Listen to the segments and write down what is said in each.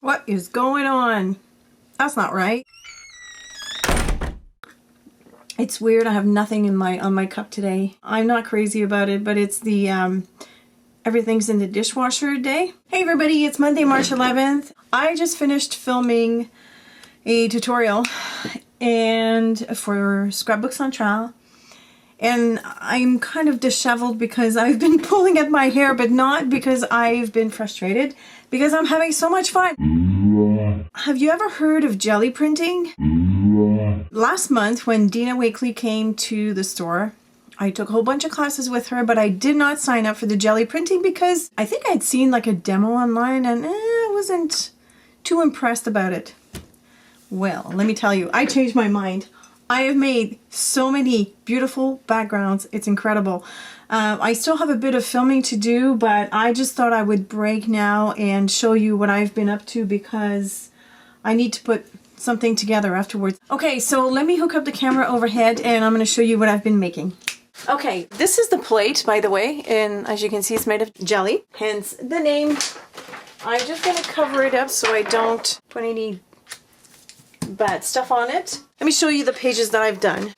What is going on? That's not right. It's weird. I have nothing in on my cup today. I'm not crazy about it, but it's the everything's in the dishwasher day. Hey everybody, it's Monday, March 11th. I just finished filming a tutorial and for scrapbooks on trial. And I'm kind of disheveled because I've been pulling at my hair, but not because I've been frustrated, because I'm having so much fun. Have you ever heard of Gelli Printing? Last month when Dina Wakely came to the store, I took a whole bunch of classes with her, but I did not sign up for the Gelli Printing because I think I'd seen like a demo online and I wasn't too impressed about it. Well, let me tell you, I changed my mind. I have made so many beautiful backgrounds. It's incredible. I still have a bit of filming to do, but I just thought I would break now and show you what I've been up to because I need to put something together afterwards. Okay, so let me hook up the camera overhead and I'm going to show you what I've been making. Okay, this is the plate, by the way, and as you can see it's made of jelly, hence the name. I'm just going to cover it up so I don't put any bad stuff on it. Let me show you the pages that I've done.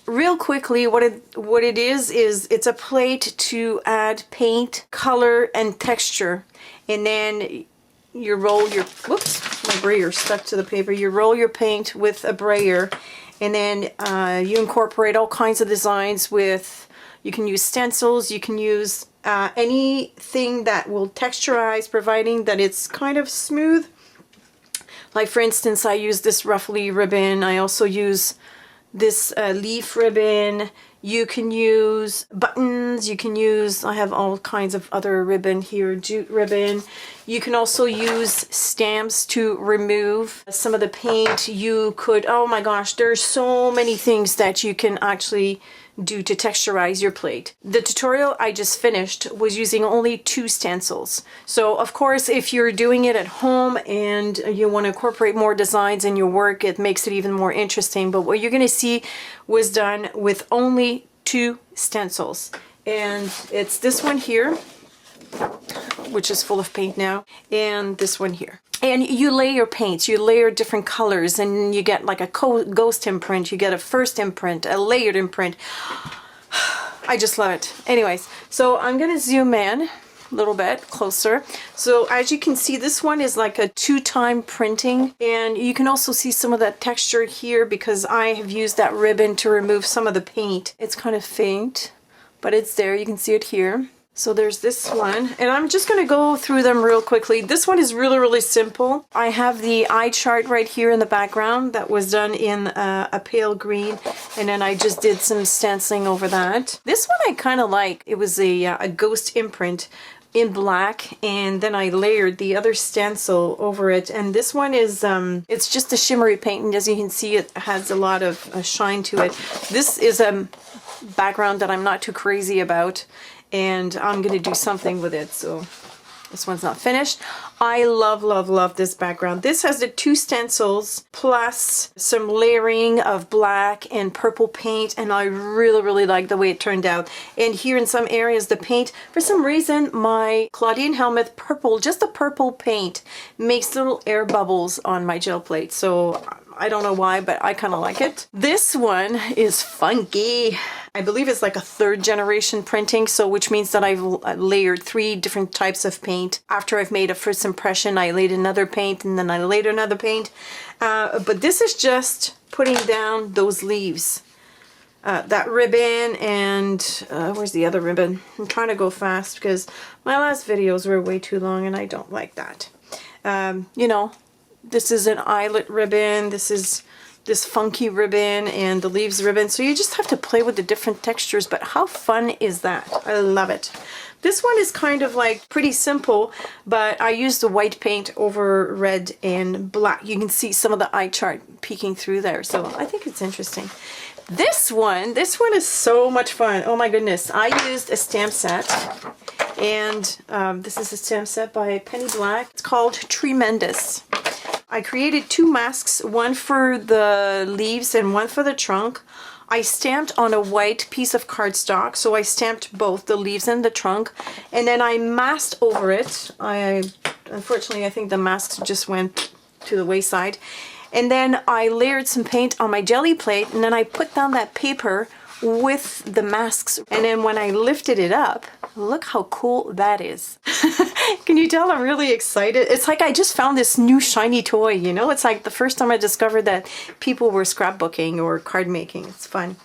Real quickly, what it is it's a plate to add paint, color, and texture. And then you roll your, whoops, my brayer stuck to the paper. You roll your paint with a brayer, and then you incorporate all kinds of designs with, you can use stencils, you can use anything that will texturize, providing that it's kind of smooth. Like for instance, I use this ruffly ribbon. I also use this leaf ribbon. You can use buttons. You can use, I have all kinds of other ribbon here, jute ribbon. You can also use stamps to remove some of the paint. You could, oh my gosh, there's so many things that you can actually do to texturize your plate. The tutorial I just finished was using only 2 stencils. So of course, if you're doing it at home and you want to incorporate more designs in your work, it makes it even more interesting. But what you're going to see was done with only 2 stencils. And it's this one here, which is full of paint now, and this one here. And you layer paints, you layer different colors, and you get like a ghost imprint, you get a first imprint, a layered imprint. I just love it. Anyways, so I'm gonna zoom in a little bit closer. So as you can see, this one is like a 2-time printing, and you can also see some of that texture here because I have used that ribbon to remove some of the paint. It's kind of faint, but it's there. You can see it here. So there's this one, and I'm just going to go through them real quickly. This one is really, really simple. I have the eye chart right here in the background that was done in a pale green, and then I just did some stenciling over that. This one I kind of like. It was a ghost imprint in black, and then I layered the other stencil over it. And this one is, it's just a shimmery paint, and as you can see, it has a lot of shine to it. This is a background that I'm not too crazy about, and I'm gonna do something with it, so this one's not finished. I love, love, love this background. This has the 2 stencils plus some layering of black and purple paint, and I really, really like the way it turned out. And here in some areas, the paint, for some reason, my Claudine Helmuth purple, just the purple paint, makes little air bubbles on my gel plate. So I don't know why, but I kind of like it. This one is funky. I believe it's like a 3rd generation printing, so which means that I've layered 3 different types of paint. After I've made a first impression, I laid another paint, and then I laid another paint. But this is just putting down those leaves. That ribbon, and where's the other ribbon? I'm trying to go fast because my last videos were way too long and I don't like that. You know, this is an eyelet ribbon, this is this funky ribbon, and the leaves ribbon. So you just have to play with the different textures, but how fun is that? I love it. This one is kind of like pretty simple, but I used the white paint over red and black. You can see some of the eye chart peeking through there, so I think it's interesting. This one is so much fun. Oh my goodness. I used a stamp set, and this is a stamp set by Penny Black. It's called Tremendous. I created 2 masks, one for the leaves and one for the trunk. I stamped on a white piece of cardstock, so I stamped both the leaves and the trunk, and then I masked over it. I unfortunately I think the masks just went to the wayside. And then I layered some paint on my jelly plate, and then I put down that paper with the masks. And then when I lifted it up, look how cool that is. Can you tell I'm really excited? It's like I just found this new shiny toy, you know? It's like the first time I discovered that people were scrapbooking or card making. It's fun.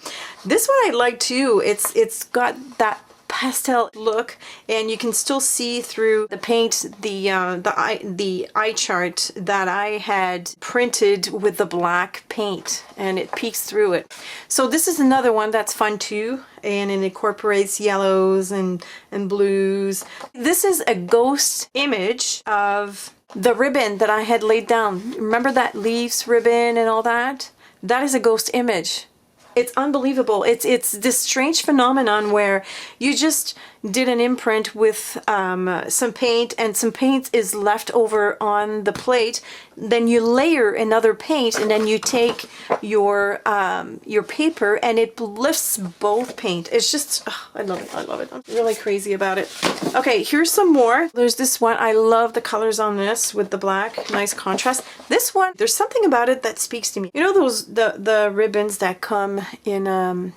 This one I like too. It's got that pastel look, and you can still see through the paint the eye chart that I had printed with the black paint, and it peeks through it. So this is another one that's fun too, and it incorporates yellows and blues. This is a ghost image of the ribbon that I had laid down. Remember that leaves ribbon and all that? That is a ghost image. It's unbelievable. It's this strange phenomenon where you just did an imprint with some paint, and some paint is left over on the plate. Then you layer another paint, and then you take your paper, and it lifts both paint. It's just, oh, I love it. I love it. I'm really crazy about it. Okay, here's some more. There's this one. I love the colors on this with the black. Nice contrast. This one, there's something about it that speaks to me. You know those the ribbons that come in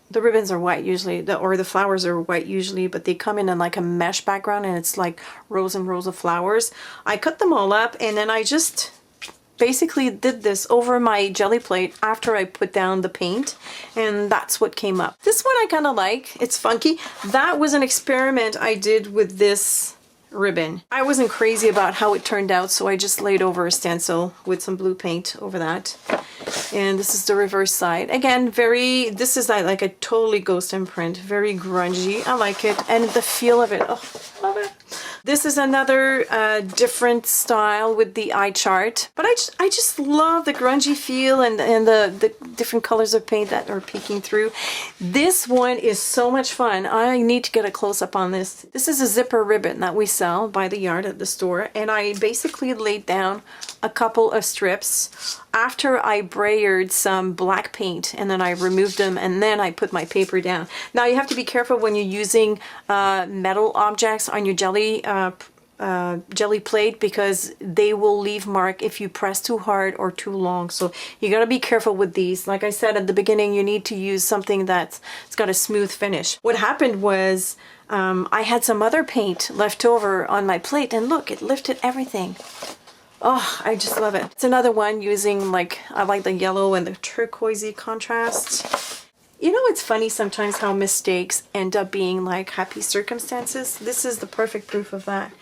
the ribbons are white usually, or the flowers are white usually, but they come in like a mesh background, and it's like rows and rows of flowers. I cut them all up, and then I just basically did this over my jelly plate after I put down the paint, and that's what came up. This one I kind of like. It's funky. That was an experiment I did with this ribbon. I wasn't crazy about how it turned out, so I just laid over a stencil with some blue paint over that. And this is the reverse side. Again, this is like a totally ghost imprint. Very grungy. I like it. And the feel of it. Oh, love it. This is another different style with the eye chart. But I just love the grungy feel and the different colors of paint that are peeking through. This one is so much fun. I need to get a close-up on this. This is a zipper ribbon that we sell by the yard at the store. And I basically laid down a couple of strips after I brayered some black paint, and then I removed them, and then I put my paper down. Now you have to be careful when you're using metal objects on your jelly plate, because they will leave mark if you press too hard or too long. So you got to be careful with these. Like I said at the beginning, you need to use something it's got a smooth finish. What happened was I had some other paint left over on my plate, and look, it lifted everything. Oh, I just love it. It's another one using I like the yellow and the turquoisey contrast. You know, it's funny sometimes how mistakes end up being like happy circumstances. This is the perfect proof of that.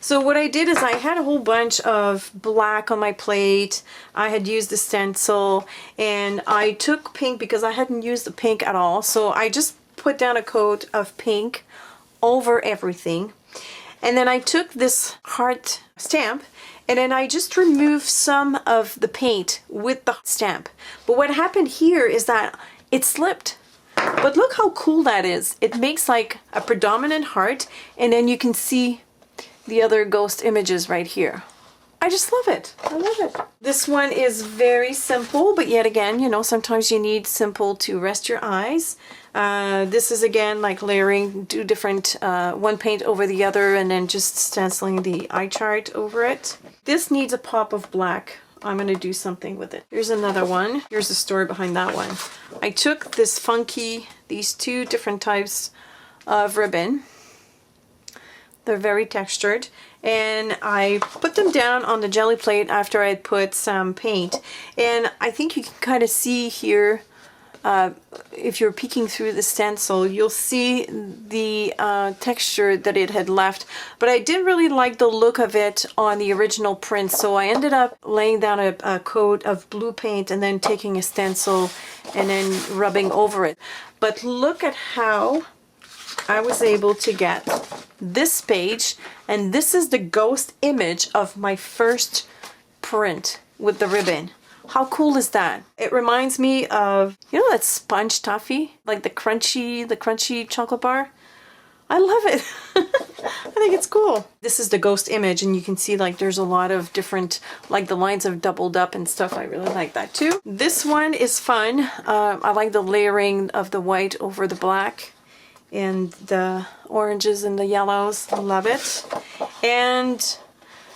So what I did is I had a whole bunch of black on my plate. I had used the stencil, and I took pink because I hadn't used the pink at all. So I just put down a coat of pink over everything. And then I took this heart stamp, and then I just removed some of the paint with the stamp. But what happened here is that it slipped. But look how cool that is. It makes like a predominant heart, and then you can see the other ghost images right here. I just love it. I love it. This one is very simple, but yet again, you know, sometimes you need simple to rest your eyes. This is again like layering two different, one paint over the other, and then just stenciling the eye chart over it. This needs a pop of black. I'm going to do something with it. Here's another one. Here's the story behind that one. I took these two different types of ribbon. They're very textured, and I put them down on the jelly plate after I put some paint. And I think you can kind of see here, if you're peeking through the stencil, you'll see the texture that it had left. But I didn't really like the look of it on the original print, so I ended up laying down a coat of blue paint and then taking a stencil and then rubbing over it. But look at how I was able to get this page, and this is the ghost image of my first print with the ribbon. How cool is that? It reminds me of, you know, that sponge toffee, like the crunchy chocolate bar. I love it. I think it's cool. This is the ghost image, and you can see like there's a lot of different, like the lines have doubled up and stuff. I really like that too. This one is fun. I like the layering of the white over the black. and the oranges and the yellows. I love it. And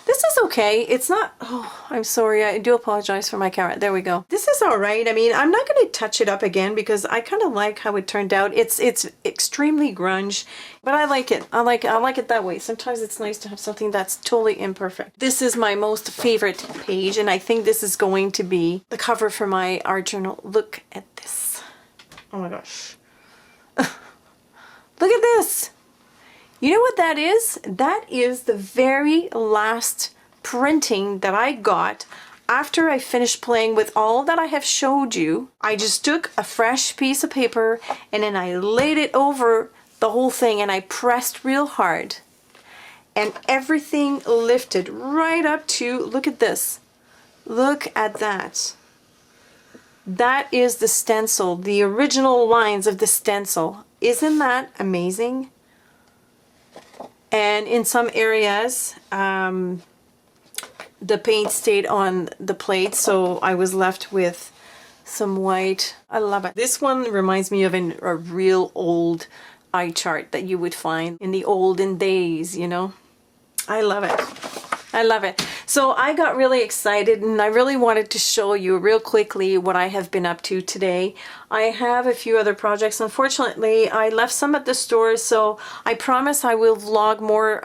this is okay. It's not, oh, I'm sorry. I do apologize for my camera. There we go. This is all right. I mean, I'm not going to touch it up again because I kind of like how it turned out. It's extremely grunge, but I like it. I like it that way. Sometimes it's nice to have something that's totally imperfect. This is my most favorite page, and I think this is going to be the cover for my art journal. Look at this. Oh my gosh. Look at this. You know what that is? That is the very last printing that I got after I finished playing with all that I have showed you. I just took a fresh piece of paper and then I laid it over the whole thing and I pressed real hard. And everything lifted right up to, look at this. Look at that. That is the stencil, the original lines of the stencil. Isn't that amazing? And in some areas, the paint stayed on the plate, so I was left with some white. I love it. This one reminds me of a real old eye chart that you would find in the olden days, you know? I love it. I love it. So I got really excited and I really wanted to show you real quickly what I have been up to today. I have a few other projects. Unfortunately, I left some at the store, so I promise I will vlog more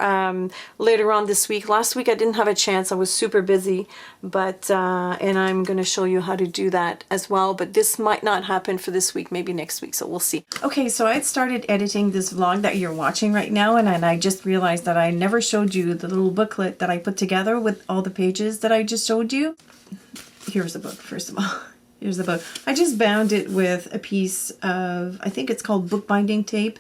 later on this week. Last week I didn't have a chance. I was super busy, but and I'm going to show you how to do that as well. But this might not happen for this week, maybe next week, so we'll see. Okay, so I started editing this vlog that you're watching right now, and I just realized that I never showed you the little booklet that I put together with all the pages that I just showed you. Here's the book, first of all. Here's the book. I just bound it with a piece of, I think it's called bookbinding tape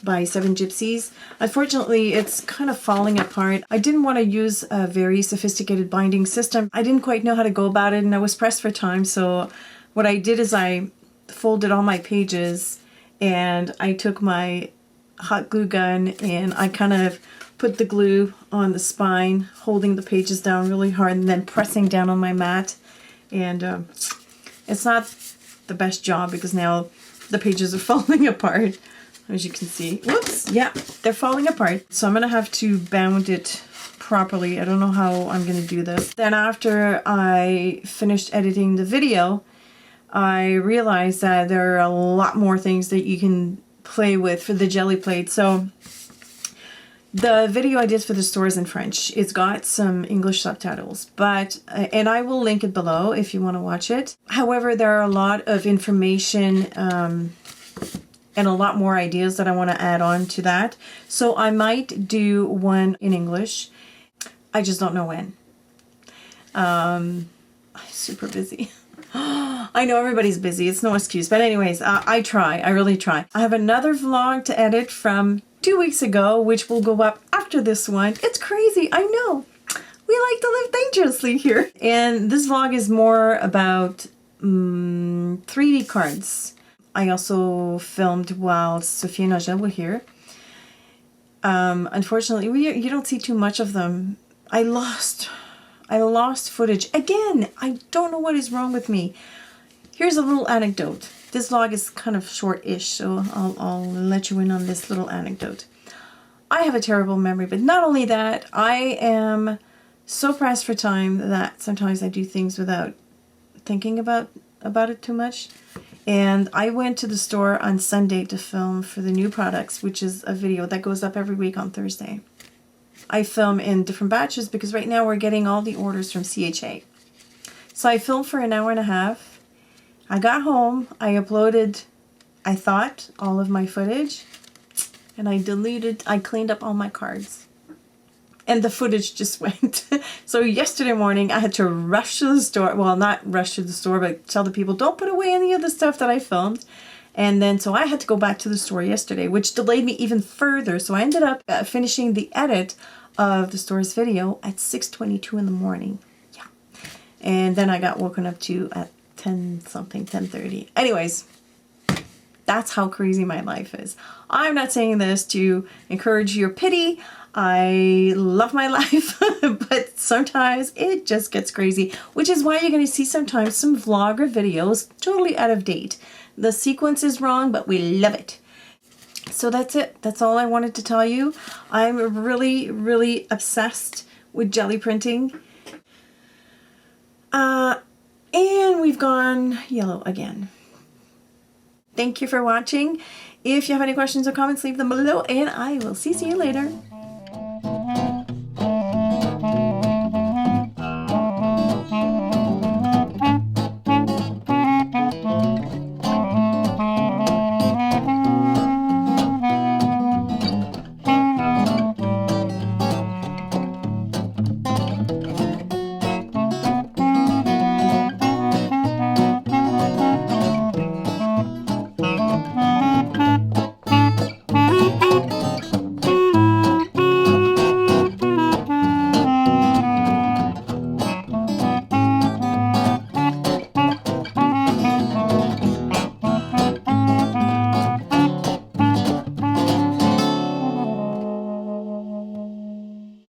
by 7 Gypsies. Unfortunately, it's kind of falling apart. I didn't want to use a very sophisticated binding system. I didn't quite know how to go about it, and I was pressed for time. So what I did is I folded all my pages and I took my hot glue gun and I kind of put the glue on the spine, holding the pages down really hard and then pressing down on my mat. And it's not the best job because now the pages are falling apart, as you can see. Whoops, yeah, they're falling apart. So I'm gonna have to bound it properly. I don't know how I'm gonna do this. Then after I finished editing the video, I realized that there are a lot more things that you can play with for the Gelli plate. So the video I did for the store is in French. It's got some English subtitles, but and I will link it below if you want to watch it. However, there are a lot of information and a lot more ideas that I want to add on to that. So I might do one in English. I just don't know when. I'm super busy. I know everybody's busy. It's no excuse. But anyways, I try. I really try. I have another vlog to edit from 2 weeks ago, which will go up after this one. It's crazy. I know. We like to live dangerously here. And this vlog is more about 3D cards. I also filmed while Sophie and Angel were here. Unfortunately, you don't see too much of them. I lost footage. Again, I don't know what is wrong with me. Here's a little anecdote. This vlog is kind of short-ish, so I'll let you in on this little anecdote. I have a terrible memory, but not only that, I am so pressed for time that sometimes I do things without thinking about it too much. And I went to the store on Sunday to film for the new products, which is a video that goes up every week on Thursday. I film in different batches because right now we're getting all the orders from CHA. So I filmed for an hour and a half. I got home, I uploaded, I thought, all of my footage, and I cleaned up all my cards. And the footage just went. So yesterday morning, I had to rush to the store. Well, not rush to the store, but tell the people, don't put away any of the stuff that I filmed. And then, so I had to go back to the store yesterday, which delayed me even further. So I ended up finishing the edit of the store's video at 6:22 in the morning. Yeah. And then I got woken up to at 10:30. Anyways, that's how crazy my life is. I'm not saying this to encourage your pity. I love my life, but sometimes it just gets crazy, which is why you're going to see sometimes some vlogger videos totally out of date. The sequence is wrong, but we love it. So that's it. That's all I wanted to tell you. I'm really, really obsessed with Gelli Printing. And we've gone yellow again. Thank you for watching. If you have any questions or comments, leave them below, and I will see you later.